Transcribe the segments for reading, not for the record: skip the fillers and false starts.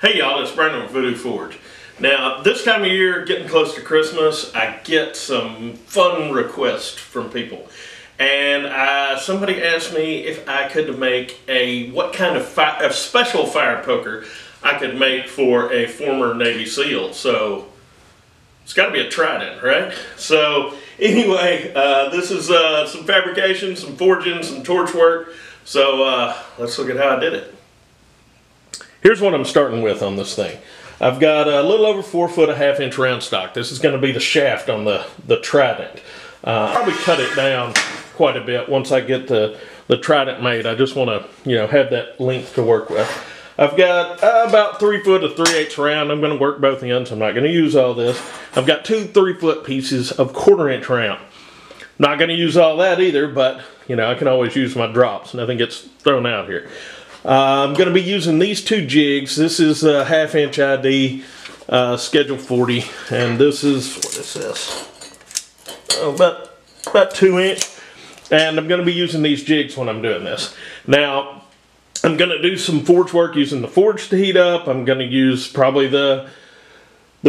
Hey y'all, it's Brandon with Voodoo Forge. Now, this time of year, getting close to Christmas, I get some fun requests from people. And somebody asked me if I could make what kind of special fire poker I could make for a former Navy SEAL. So, it's got to be a trident, right? So, anyway, this is some fabrication, some forging, some torch work. So, let's look at how I did it. Here's what I'm starting with on this thing. I've got a little over 4 foot, a 1/2 inch round stock. This is going to be the shaft on the trident. I'll probably cut it down quite a bit once I get the trident made. I just want to, have that length to work with. I've got about 3 foot of 3/8 round. I'm going to work both ends. I'm not going to use all this. I've got 2 3-foot pieces of 1/4 inch round. Not going to use all that either, but I can always use my drops. Nothing gets thrown out here. I'm going to be using these 2 jigs. This is a 1/2 inch ID, schedule 40, and this is, what is this? Oh, about 2 inch. And I'm going to be using these jigs when I'm doing this. Now, I'm going to do some forge work using the forge to heat up. I'm going to use probably the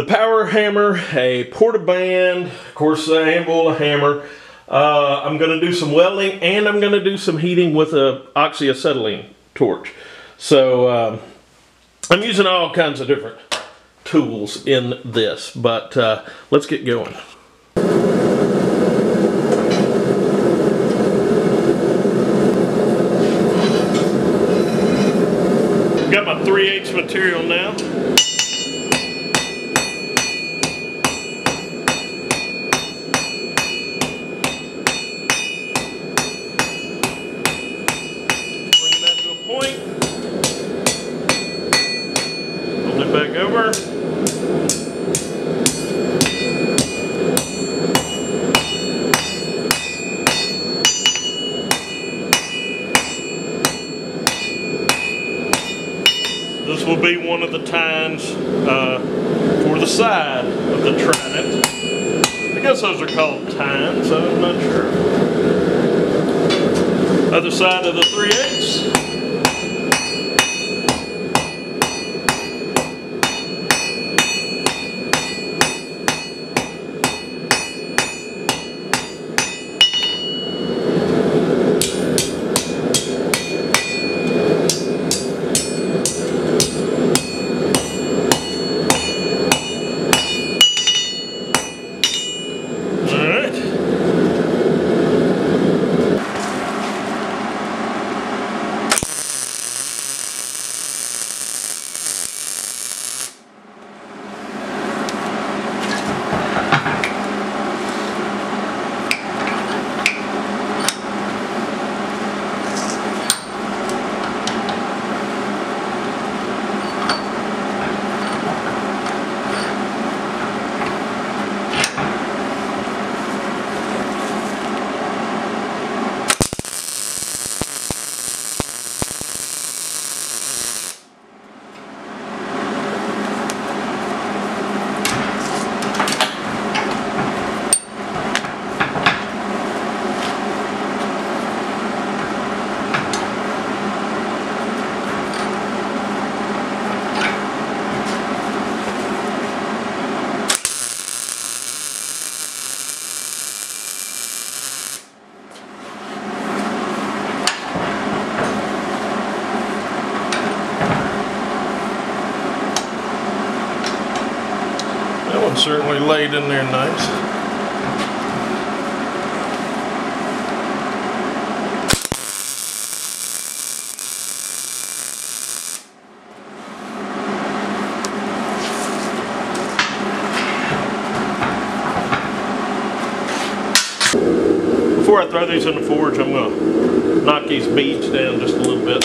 power hammer, a porta band, of course the anvil, a hammer. I'm going to do some welding, and I'm going to do some heating with a oxyacetylene torch. So I'm using all kinds of different tools in this, but let's get going. Got my 3/8 material now. Back over. This will be one of the tines for the side of the trident. I guess those are called tines, I'm not sure. Other side of the 3/8. Certainly laid in there nice. Before I throw these in the forge, I'm going to knock these beads down just a little bit.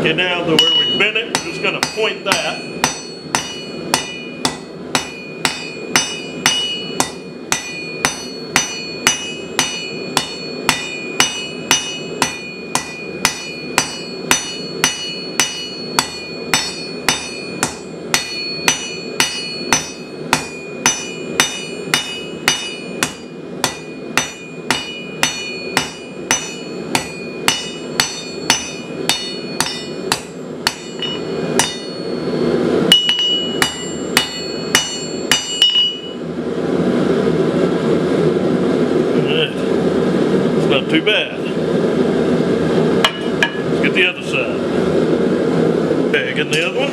Okay, now where we bent it, we're just going to point that. too bad. Let's get the other side. Okay, getting the other one.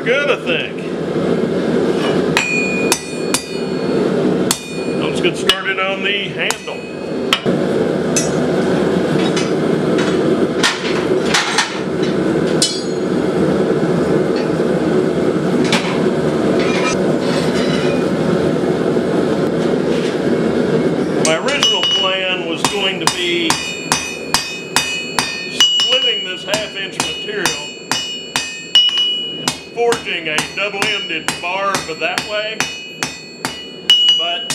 Good, I think. Let's get started on the handle. My original plan was going to be splitting this half-inch material, forging a double-ended barb that way, but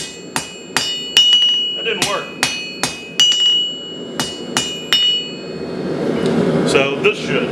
that didn't work. So this should.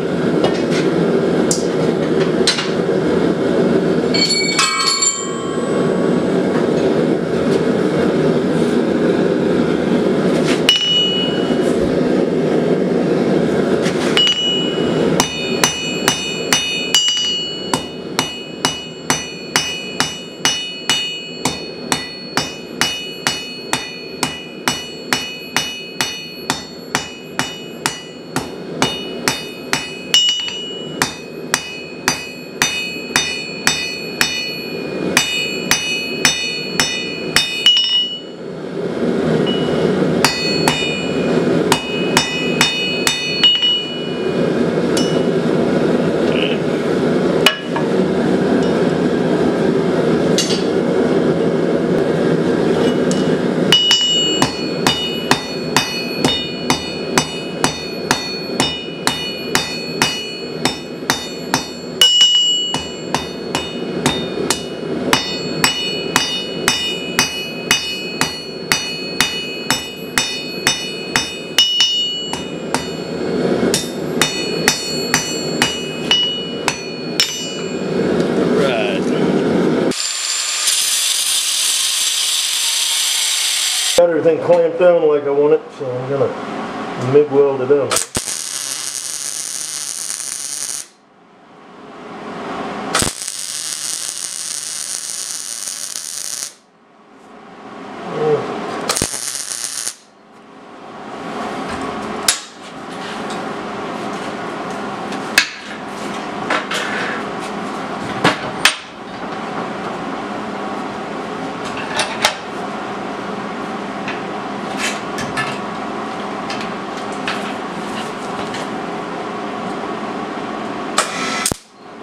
Got everything clamped down like I want it, so I'm gonna MIG weld it up.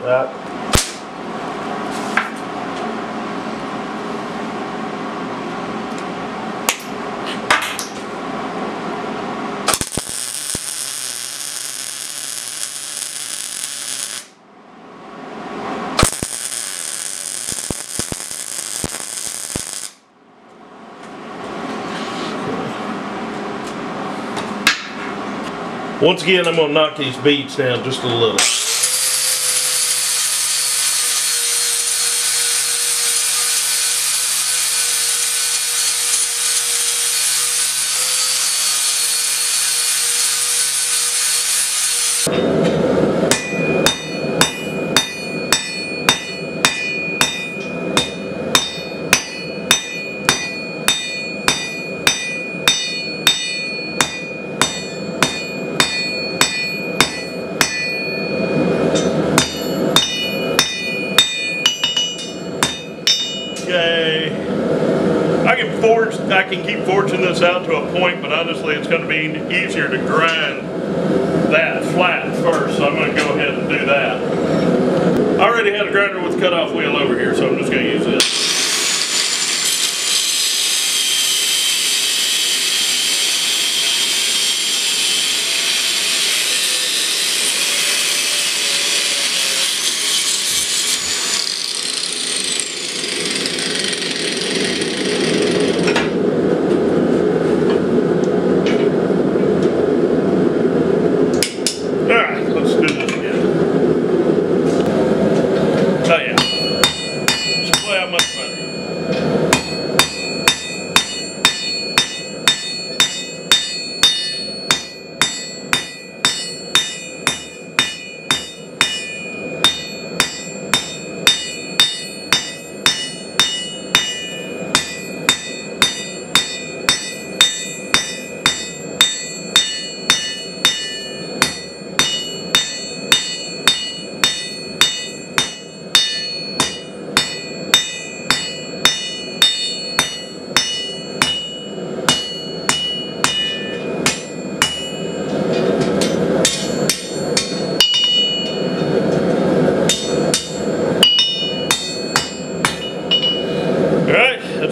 That. Once again, I'm going to knock these beads down just a little. Okay, I can keep forging this out to a point, but honestly it's going to be easier to grind that flat first, so I'm going to go ahead and do that. I already had a grinder with a cutoff wheel over here, so I'm just going to use this.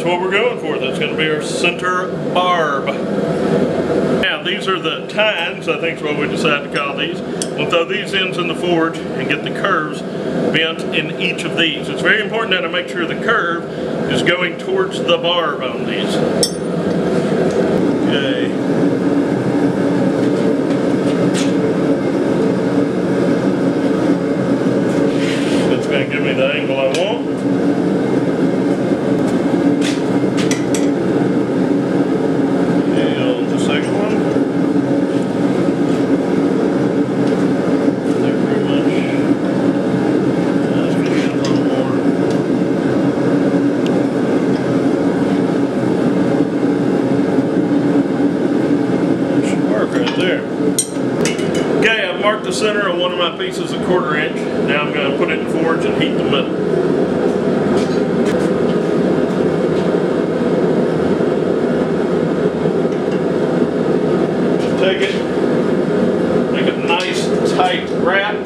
what we're going for. That's going to be our center barb. Now these are the tines, I think is what we decided to call these. We'll throw these ends in the forge and get the curves bent in each of these. It's very important now to make sure the curve is going towards the barb on these. Okay. That's going to give me the angle I want. The center of one of my pieces a 1/4 inch. Now I'm going to put it in the forge and heat the middle. Take it, make a nice tight wrap.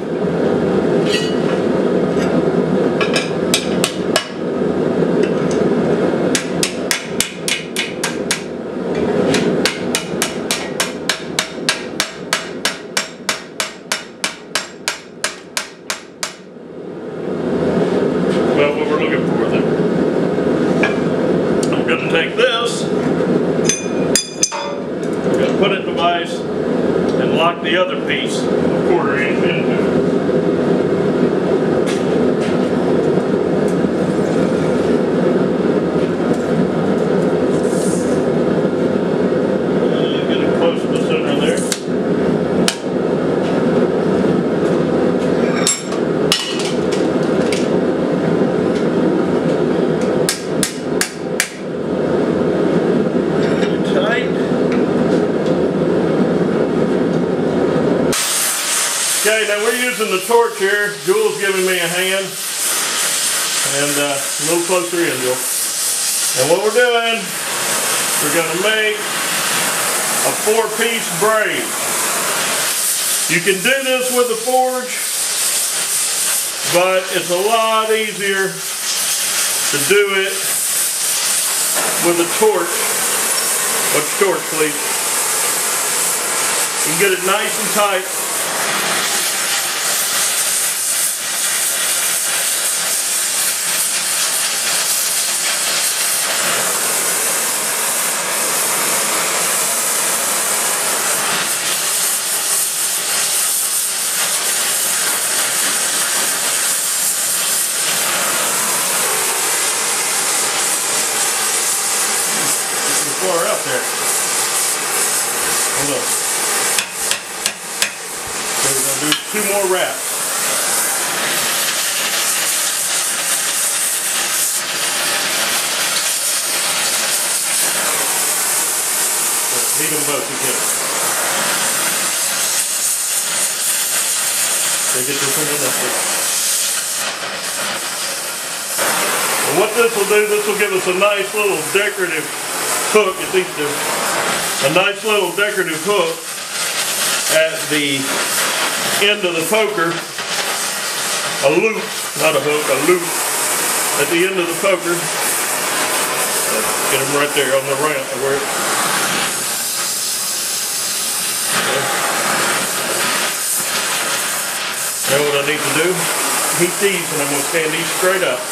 Take this, we're going to put it in the vise and lock the other piece a 1/4 inch into it. Get it close to the center there. Okay, now we're using the torch here. Jules giving me a hand. And a little closer in, Jewel. And what we're doing, we're going to make a 4-piece braid. You can do this with a forge, but it's a lot easier to do it with a torch. What's your torch, please? You can get it nice and tight. Far up there. Hold up. So we're going to do 2 more wraps. Heat them both together. So get this one in up there. And what this will do, this will give us a nice little decorative hook. You see, a nice little decorative hook at the end of the poker. A loop, not a hook, a loop at the end of the poker. Get them right there on the ramp where it. Now what I need to do, heat these, and I'm going to stand these straight up.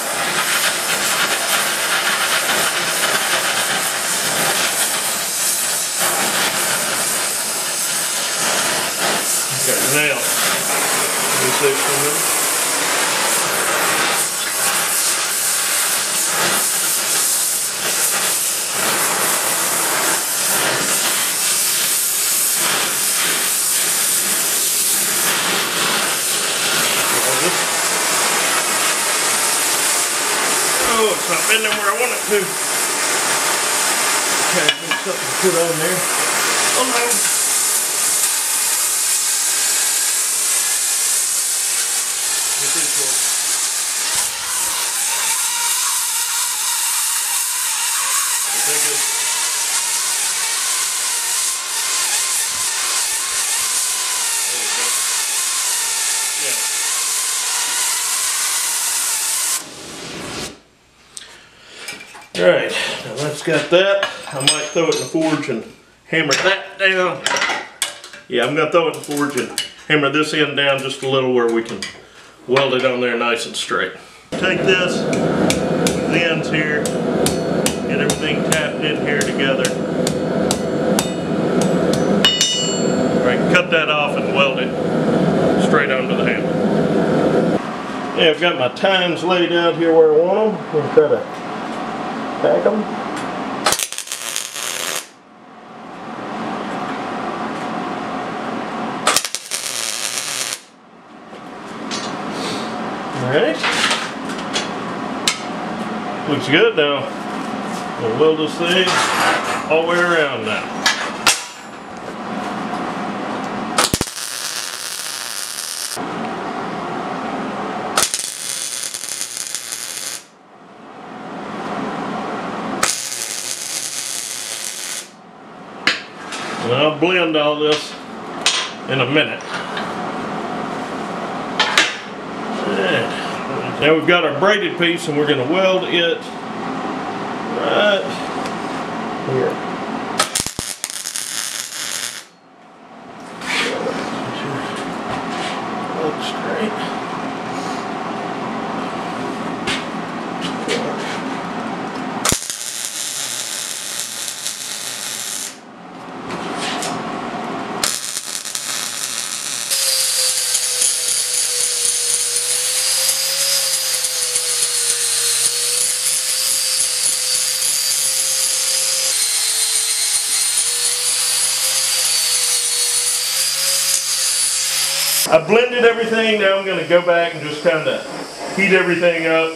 Now, let me see it from there. Oh, it's not bending where I want it to. Okay, there's something to put on there. Oh no. Alright, now that's got that. I might throw it in the forge and hammer that down. Yeah, I'm gonna throw it in the forge and hammer this end down just a little where we can weld it on there nice and straight. Take this, the ends here, get everything tapped in here together. Alright, cut that off and weld it straight onto the handle. Yeah, I've got my tines laid out here where I want them. I'm going to try to pack them. Alright. Looks good now. We'll weld this thing all the way around now. And I'll blend all this in a minute. And now we've got our braided piece and we're going to weld it right here. Weld straight. I blended everything. Now I'm going to go back and just kind of heat everything up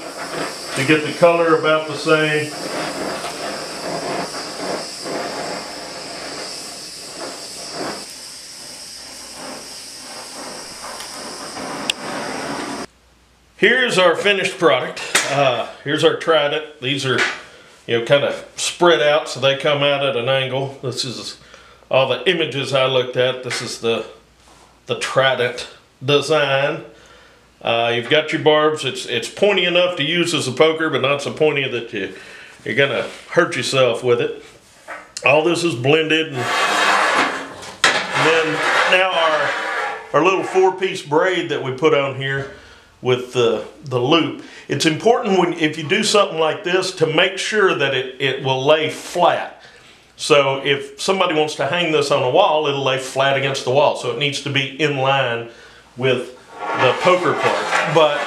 to get the color about the same. Here's our finished product. Here's our trident. These are, kind of spread out so they come out at an angle. This is all the images I looked at. This is the trident design. You've got your barbs. It's pointy enough to use as a poker, but not so pointy that you're gonna hurt yourself with it. All this is blended, and then now our little 4-piece braid that we put on here with the loop. It's important if you do something like this to make sure that it will lay flat. So if somebody wants to hang this on a wall, it'll lay flat against the wall. So it needs to be in line with the poker part. But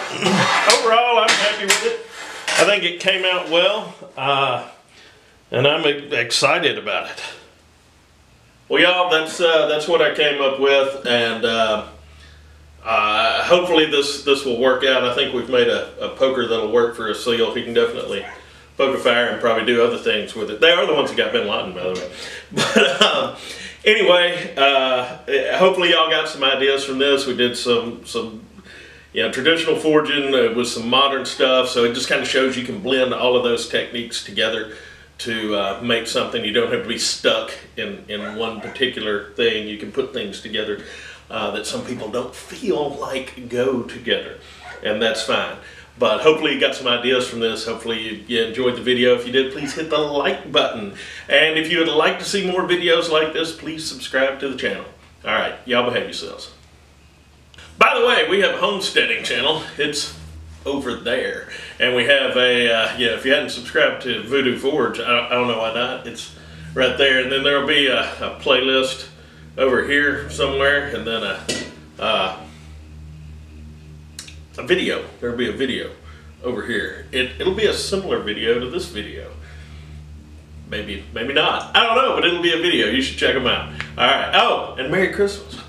overall, I'm happy with it. I think it came out well, and I'm excited about it. Well, y'all, that's what I came up with, and hopefully this will work out. I think we've made a poker that'll work for a seal. He can definitely poke a fire and probably do other things with it. They are the ones that got Bin Laden, by the way. But anyway, hopefully y'all got some ideas from this. We did some traditional forging with some modern stuff. So it just kind of shows you can blend all of those techniques together to make something. You don't have to be stuck in one particular thing. You can put things together that some people don't feel like go together, and that's fine. But hopefully you got some ideas from this. Hopefully you enjoyed the video. If you did, please hit the like button. And if you would like to see more videos like this, please subscribe to the channel. All right, y'all behave yourselves. By the way, we have a homesteading channel. It's over there. And we have a, if you hadn't subscribed to VOODOO Forge, I don't know why not. It's right there. And then there will be a playlist over here somewhere. And then a video. There'll be a video over here. It'll be a similar video to this video. Maybe not. I don't know, but it'll be a video. You should check them out. All right. Oh, and Merry Christmas.